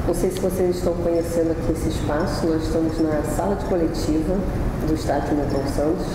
Não sei se vocês estão conhecendo aqui esse espaço, nós estamos na sala de coletiva do estádio Milton Santos,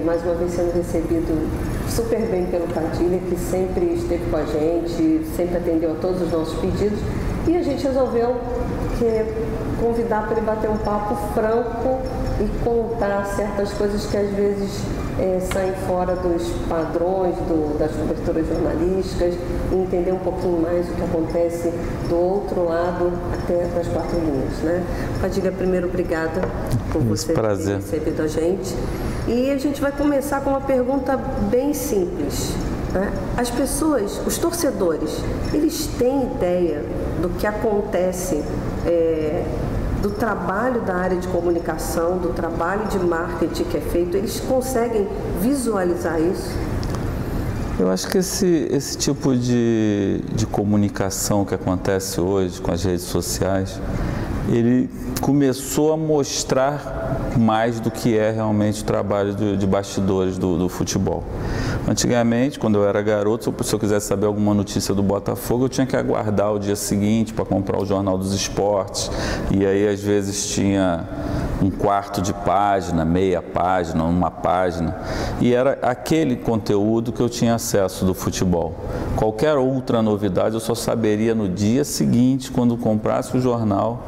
mais uma vez sendo recebido super bem pelo Padilha, que sempre esteve com a gente, sempre atendeu a todos os nossos pedidos, e a gente resolveu convidar para ele bater um papo franco e contar certas coisas que às vezes saem fora dos padrões das coberturas jornalísticas e entender um pouquinho mais o que acontece do outro lado até das quatro linhas, né? Padilha, primeiro, obrigada por você ter recebido a gente. E a gente vai começar com uma pergunta bem simples, né? As pessoas, os torcedores, eles têm ideia do que acontece do trabalho da área de comunicação, do trabalho de marketing que é feito? Eles conseguem visualizar isso? Eu acho que esse tipo de comunicação que acontece hoje com as redes sociais, ele começou a mostrar mais do que é realmente o trabalho de bastidores do futebol. Antigamente, quando eu era garoto, se eu quisesse saber alguma notícia do Botafogo, eu tinha que aguardar o dia seguinte para comprar o Jornal dos Esportes, e aí às vezes tinha um quarto de página, meia página, uma página, e era aquele conteúdo que eu tinha acesso do futebol. Qualquer outra novidade eu só saberia no dia seguinte, quando comprasse o jornal.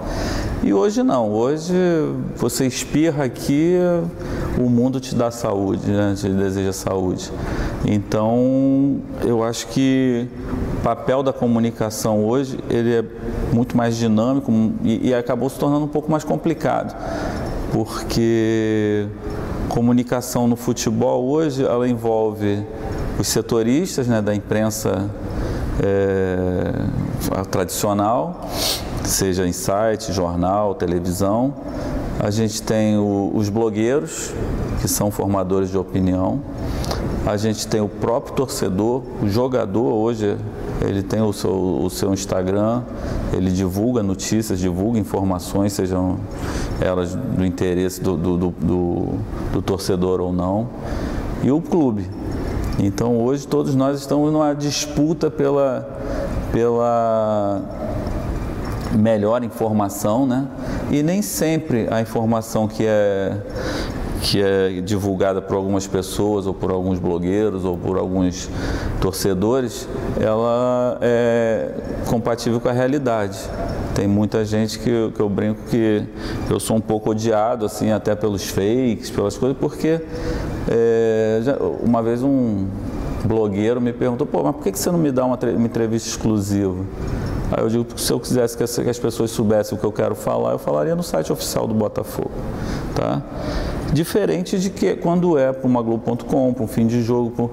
E hoje não, hoje você espirra aqui, o mundo te dá saúde, né? Te deseja saúde. Então, eu acho que o papel da comunicação hoje, ele é muito mais dinâmico e acabou se tornando um pouco mais complicado, porque comunicação no futebol hoje, ela envolve os setoristas, né, da imprensa tradicional, seja em site, jornal, televisão. A gente tem os blogueiros, que são formadores de opinião. A gente tem o próprio torcedor, o jogador hoje, ele tem o seu Instagram, ele divulga notícias, divulga informações, sejam elas do interesse do torcedor ou não. E o clube. Então hoje todos nós estamos numa disputa pela melhor informação, né? E nem sempre a informação que é divulgada por algumas pessoas, ou por alguns blogueiros, ou por alguns torcedores, ela é compatível com a realidade. Tem muita gente que eu brinco que eu sou um pouco odiado, assim, até pelos fakes, pelas coisas, porque uma vez um blogueiro me perguntou: pô, mas por que você não me dá uma entrevista exclusiva? Aí eu digo que se eu quisesse que as pessoas soubessem o que eu quero falar, eu falaria no site oficial do Botafogo, tá? Diferente de que quando é para uma Globo.com, para um fim de jogo,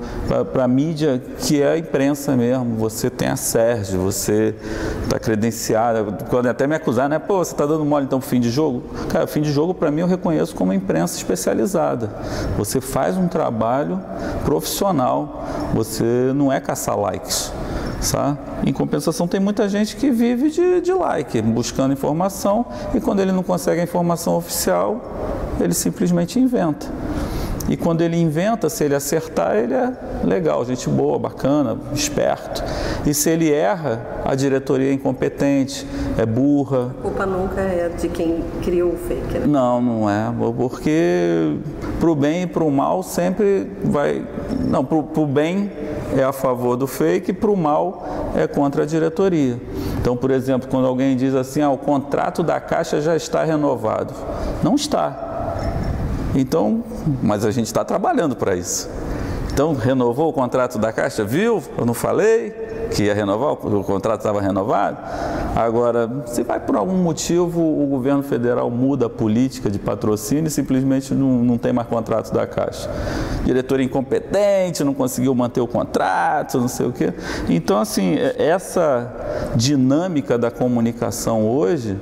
para a mídia que é a imprensa mesmo, você tem a Sérgio, você está credenciado, podem até me acusar, né? Pô, você está dando mole então para o fim de jogo? Cara, fim de jogo para mim eu reconheço como imprensa especializada. Você faz um trabalho profissional, você não é caçar likes. Sabe? Em compensação, tem muita gente que vive de like, buscando informação, e quando ele não consegue a informação oficial, ele simplesmente inventa. E quando ele inventa, se ele acertar, ele é legal, gente boa, bacana, esperto. E se ele erra, a diretoria é incompetente, é burra. A culpa nunca é de quem criou o fake, né? Não, não é, porque pro bem e pro mal sempre vai... Não, pro bem é a favor do fake, para o mal é contra a diretoria. Então, por exemplo, quando alguém diz assim: o contrato da Caixa já está renovado. Não está. Então, mas a gente está trabalhando para isso. Então, renovou o contrato da Caixa? Viu? Eu não falei que ia renovar, o contrato estava renovado. Agora, se vai por algum motivo, o governo federal muda a política de patrocínio e simplesmente não tem mais contrato da Caixa. Diretoria incompetente, não conseguiu manter o contrato, não sei o quê. Então, assim, essa dinâmica da comunicação hoje,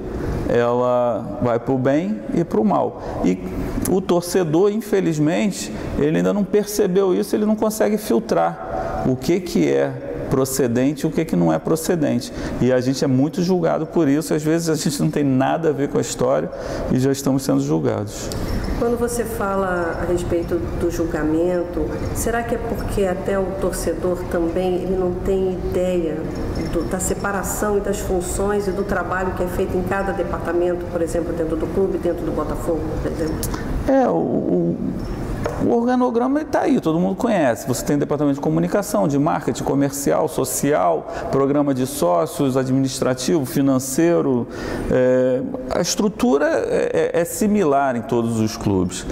ela vai para o bem e para o mal. E o torcedor, infelizmente, ele ainda não percebeu isso, ele não consegue filtrar o que é procedente e o que não é procedente. E a gente é muito julgado por isso, às vezes a gente não tem nada a ver com a história e já estamos sendo julgados. Quando você fala a respeito do julgamento, será que é porque até o torcedor também ele não tem ideia da separação e das funções e do trabalho que é feito em cada departamento, por exemplo, dentro do clube, dentro do Botafogo, por exemplo? O organograma está aí, todo mundo conhece. Você tem departamento de comunicação, de marketing, comercial, social, programa de sócios, administrativo, financeiro. A estrutura é similar em todos os clubes.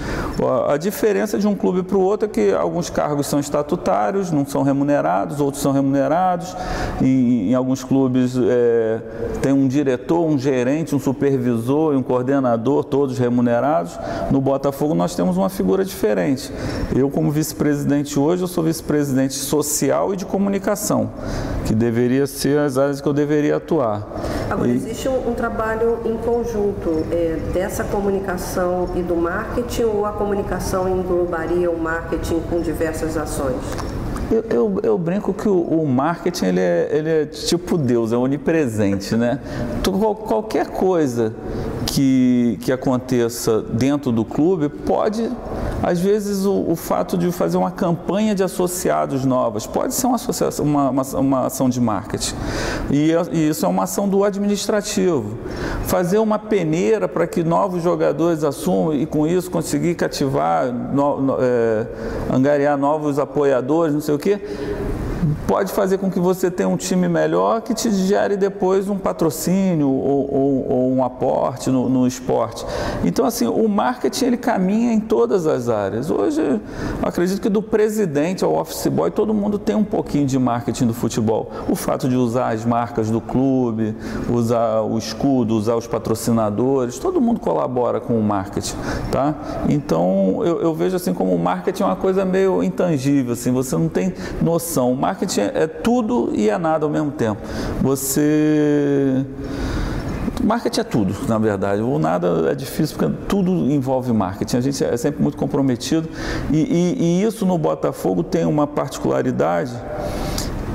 A diferença de um clube para o outro é que alguns cargos são estatutários, não são remunerados, outros são remunerados. Em alguns clubes tem um diretor, um gerente, um supervisor e um coordenador, todos remunerados. No Botafogo nós temos uma figura diferente. Eu, como vice-presidente hoje, eu sou vice-presidente social e de comunicação, que deveria ser as áreas que eu deveria atuar. Agora, existe um trabalho em conjunto dessa comunicação e do marketing, ou a comunicação englobaria o marketing com diversas ações? Eu brinco que o marketing ele é tipo Deus, é onipresente, né? Qualquer coisa que aconteça dentro do clube pode, às vezes, o fato de fazer uma campanha de associados novas pode ser uma ação de marketing. E isso é uma ação do administrativo. Fazer uma peneira para que novos jogadores assumam e, com isso, conseguir cativar, angariar novos apoiadores, não sei o quê. Pode fazer com que você tenha um time melhor que te gere depois um patrocínio ou um aporte no esporte. Então, assim, o marketing ele caminha em todas as áreas. Hoje, eu acredito que do presidente ao office boy, todo mundo tem um pouquinho de marketing do futebol. O fato de usar as marcas do clube, usar o escudo, usar os patrocinadores, todo mundo colabora com o marketing, tá? Então, eu vejo assim como o marketing é uma coisa meio intangível, assim, você não tem noção. O marketing é tudo e é nada ao mesmo tempo. Marketing é tudo, na verdade. O nada é difícil porque tudo envolve marketing. A gente é sempre muito comprometido e isso no Botafogo tem uma particularidade,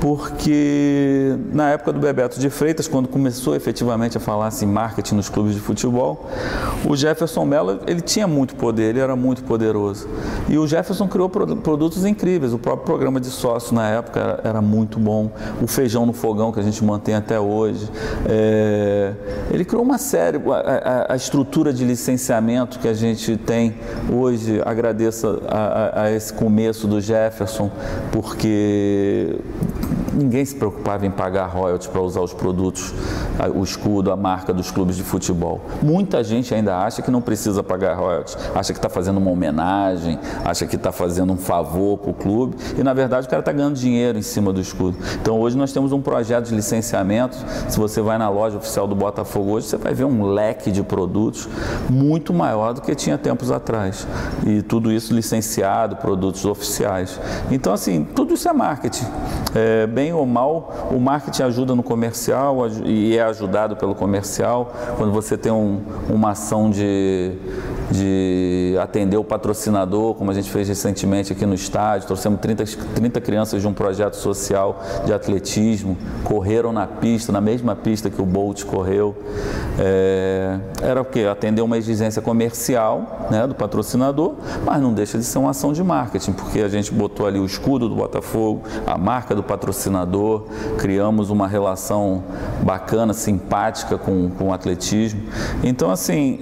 porque na época do Bebeto de Freitas, quando começou efetivamente a falar assim, marketing nos clubes de futebol, o Jefferson Mello, ele tinha muito poder, ele era muito poderoso. E o Jefferson criou produtos incríveis, o próprio programa de sócio na época era muito bom, o feijão no fogão que a gente mantém até hoje. Ele criou uma série, a estrutura de licenciamento que a gente tem hoje, agradeço a esse começo do Jefferson, porque ninguém se preocupava em pagar royalties para usar os produtos, o escudo, a marca dos clubes de futebol. Muita gente ainda acha que não precisa pagar royalties, acha que está fazendo uma homenagem, acha que está fazendo um favor para o clube e, na verdade, o cara está ganhando dinheiro em cima do escudo. Então, hoje nós temos um projeto de licenciamento. Se você vai na loja oficial do Botafogo hoje, você vai ver um leque de produtos muito maior do que tinha tempos atrás. E tudo isso licenciado, produtos oficiais. Então, assim, tudo isso é marketing. Bem ou mal, o marketing ajuda no comercial e é ajudado pelo comercial. Quando você tem uma ação de atender o patrocinador, como a gente fez recentemente aqui no estádio, trouxemos 30 crianças de um projeto social de atletismo, correram na pista, na mesma pista que o Bolt correu. Era o quê? Atender uma exigência comercial, né, do patrocinador, mas não deixa de ser uma ação de marketing, porque a gente botou ali o escudo do Botafogo, a marca do patrocinador, criamos uma relação bacana, simpática com o atletismo. Então, assim,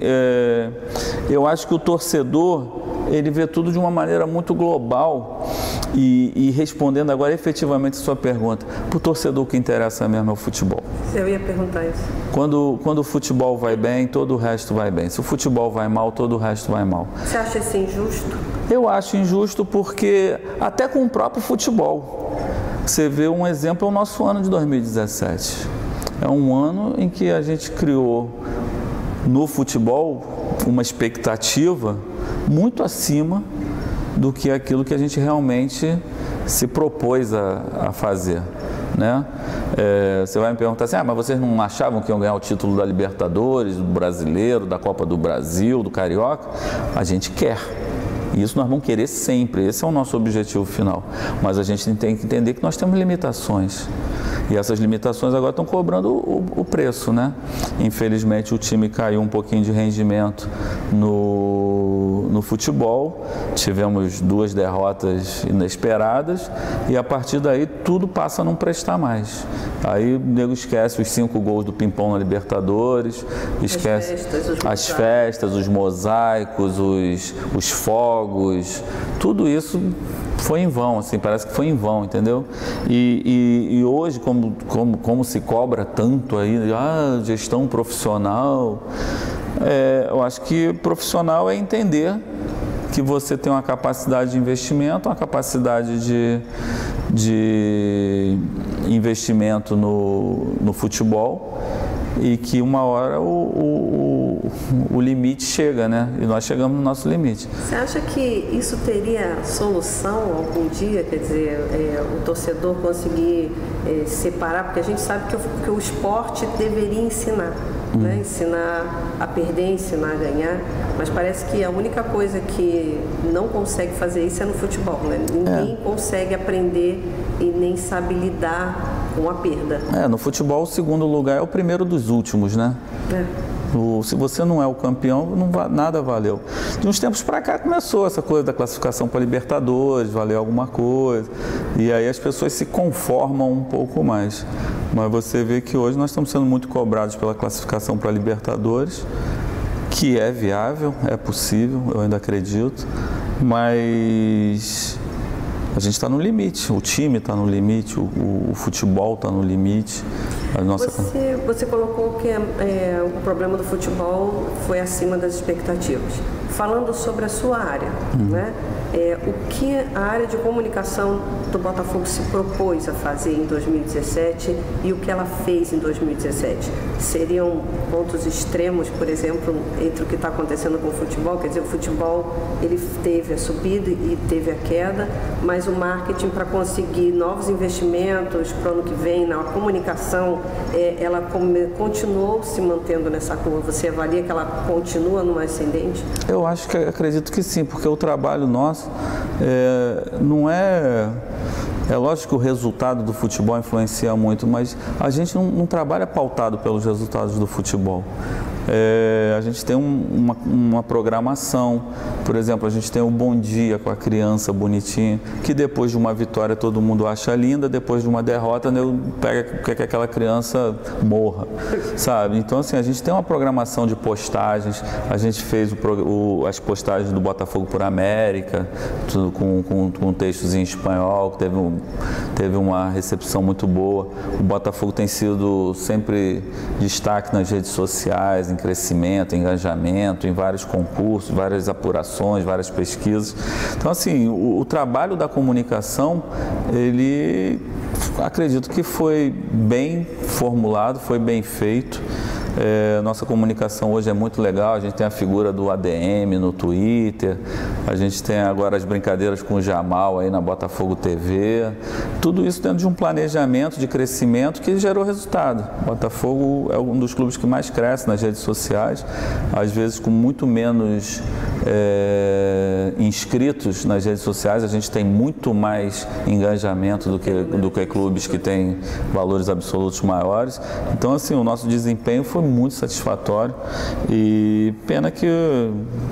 eu acho que o torcedor, ele vê tudo de uma maneira muito global e respondendo agora efetivamente a sua pergunta, para o torcedor o que interessa mesmo é o futebol. Eu ia perguntar isso. Quando o futebol vai bem, todo o resto vai bem. Se o futebol vai mal, todo o resto vai mal. Você acha isso injusto? Eu acho injusto porque até com o próprio futebol. Você vê um exemplo, é o nosso ano de 2017. É um ano em que a gente criou no futebol uma expectativa muito acima do que aquilo que a gente realmente se propôs a fazer, né? Você vai me perguntar assim, mas vocês não achavam que iam ganhar o título da Libertadores, do Brasileiro, da Copa do Brasil, do Carioca? A gente quer. E isso nós vamos querer sempre, esse é o nosso objetivo final. Mas a gente tem que entender que nós temos limitações. E essas limitações agora estão cobrando o preço, né? Infelizmente o time caiu um pouquinho de rendimento no futebol, tivemos 2 derrotas inesperadas e a partir daí tudo passa a não prestar mais. Aí o nego esquece os 5 gols do Pimpão na Libertadores, esquece as festas, os mosaicos, os fogos, tudo isso foi em vão, assim, parece que foi em vão, entendeu? E hoje, como se cobra tanto aí, gestão profissional, eu acho que profissional é entender que você tem uma capacidade de investimento, uma capacidade de investimento no futebol e que uma hora o limite chega, né? E nós chegamos no nosso limite. Você acha que isso teria solução algum dia? Quer dizer, o torcedor conseguir separar? Porque a gente sabe que o esporte deveria ensinar. Né? Ensinar a perder, ensinar a ganhar, mas parece que a única coisa que não consegue fazer isso é no futebol, né? Ninguém consegue aprender e nem sabe lidar com a perda. No futebol o segundo lugar é o primeiro dos últimos, né? Se você não é o campeão, nada valeu. De uns tempos para cá começou essa coisa da classificação para Libertadores, valeu alguma coisa, e aí as pessoas se conformam um pouco mais. Mas você vê que hoje nós estamos sendo muito cobrados pela classificação para Libertadores, que é viável, é possível, eu ainda acredito, mas a gente está no limite, o time está no limite, o futebol está no limite. Você colocou que o problema do futebol foi acima das expectativas. Falando sobre a sua área, né? O que a área de comunicação do Botafogo se propôs a fazer em 2017 e o que ela fez em 2017? Seriam pontos extremos, por exemplo, entre o que está acontecendo com o futebol? Quer dizer, o futebol ele teve a subida e teve a queda, mas o marketing para conseguir novos investimentos para o ano que vem, na comunicação, ela continuou se mantendo nessa curva? Você avalia que ela continua no ascendente? Eu acredito que sim, porque o trabalho nosso não é... É lógico que o resultado do futebol influencia muito, mas a gente não trabalha pautado pelos resultados do futebol. A gente tem uma programação, por exemplo, a gente tem o Bom Dia com a criança bonitinha, que depois de uma vitória todo mundo acha linda, depois de uma derrota quer que aquela criança morra, sabe? Então assim, a gente tem uma programação de postagens, a gente fez as postagens do Botafogo por América, tudo com textos em espanhol, que teve uma recepção muito boa. O Botafogo tem sido sempre destaque nas redes sociais, em crescimento, engajamento, em vários concursos, várias apurações, várias pesquisas. Então, assim, o trabalho da comunicação, ele acredito que foi bem formulado, foi bem feito. Nossa comunicação hoje é muito legal, a gente tem a figura do ADM no Twitter, a gente tem agora as brincadeiras com o Jamal aí na Botafogo TV, tudo isso dentro de um planejamento de crescimento que gerou resultado. O Botafogo é um dos clubes que mais cresce nas redes sociais, às vezes com muito menos inscritos nas redes sociais, a gente tem muito mais engajamento do que clubes que têm valores absolutos maiores. Então, assim, o nosso desempenho foi muito satisfatório e pena que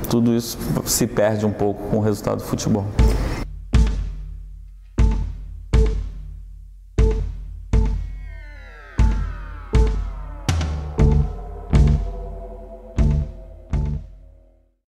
tudo isso se perde um pouco com o resultado do futebol.